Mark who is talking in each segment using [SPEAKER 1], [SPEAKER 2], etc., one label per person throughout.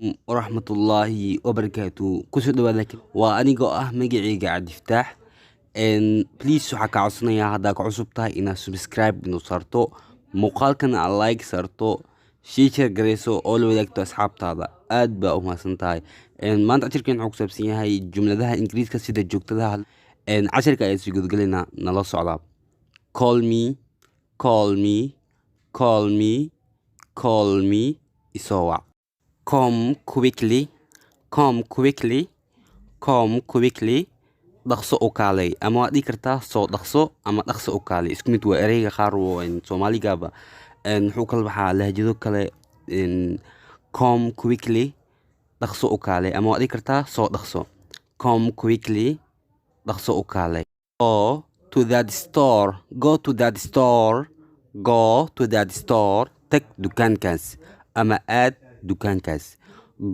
[SPEAKER 1] ورحمة الله وبركاته كسر دوالك وأنيقو مجيعي قاعد يفتح ان بليز waxaa ka codsanaya haddaa ku cusub tahay inaad subscribe inu sarto muuqaalkana aad like sarto share gareyso oo la wadaagto asxaabtaada aad baa u mahadsan tahay maanta cashirkeen wuxuu ku saabsan yahay jumladaha ingiriiska sida joogtada cashirka ayaan sii gudgalayna nala socda call me call me call me call me isoo wac come quickly come quickly come quickly dhaqso u kaalay ama waad dhigi kartaa soo dhaqso ama dhaqso u kaalay isku mid waa ereyga qaar oo Soomaaligaaba wuxuu kala baxaa lahjado kale come quickly dhaqso u kaalay ama waad dhigi kartaa soo dhaqso come quickly dhaqso u kaalay go to that store go to that store go to that store tag dukaankaas ama aad dukaankaas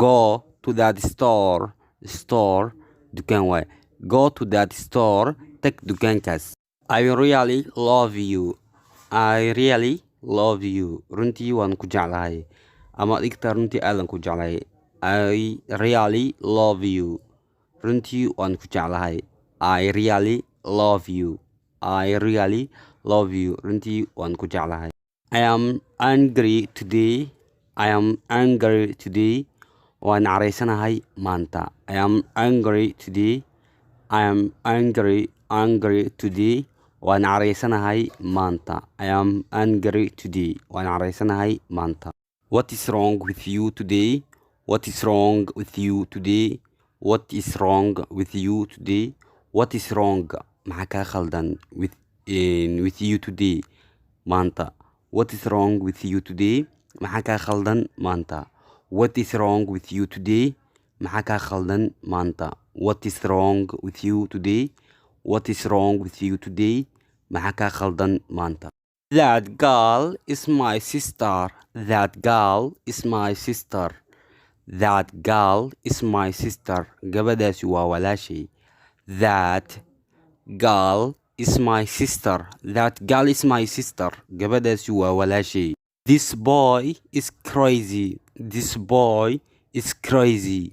[SPEAKER 1] go to that store store dukaan waay go to that store tag dukaankaas I really love you I really love you runtii waan ku jeclahay ama dhigta runtii aadan ku jeclahay I really love you runtii waan ku jeclahay I really love you I really love you runtii waan ku jeclahay I am angry today I am angry today waan caraysanahay maanta I am angry today I am angry today waan caraysanahay maanta I am angry today waan caraysanahay maanta What is wrong with you today What is wrong with you today What is wrong with you today What is wrong maxaa ka khaldan with you today maanta What is wrong with you today maxaa ka khaldan maanta What is wrong with you today maxaa ka khaldan maanta What is wrong with you today What is wrong with you today maxaa ka khaldan maanta That girl is my sister That girl is my sister That girl is my sister gabadhaasi waa walaashay That girl is my sister That girl is my sister gabadhaasi waa walaashay This boy is crazy This boy is crazy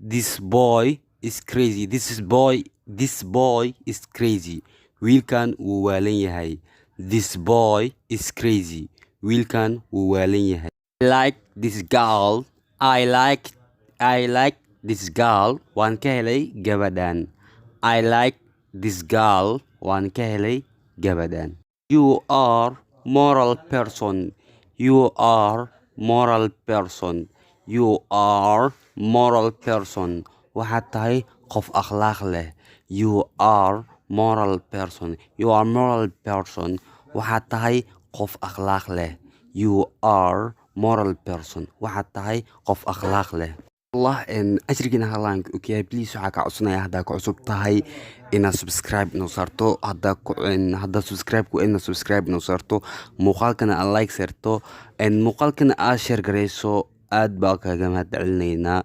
[SPEAKER 1] This boy is crazy This boy is crazy wiilkan wuu waalan yahay This boy is crazy wiilkan wuu waalan yahay I like this girl I like this girl waan ka helay gabadhan I like this girl waan ka helay gabadhan You are moral person You are moral person You are moral person waxaad tahay qof akhlaaq leh You are moral person You are moral person waxaad tahay qof akhlaaq leh You are moral person waxaad tahay qof akhlaaq leh Allah ashirkiina halaan okay please waxaa ka codsanaya haddaa ku cusub tahay inaad subscribe inoo saarto haddaa subscribe ku inaad subscribe inoo saarto muuqaalkana aad like saarto muuqaalkana aad share gareyso aad baa kaga mahad celinaynaa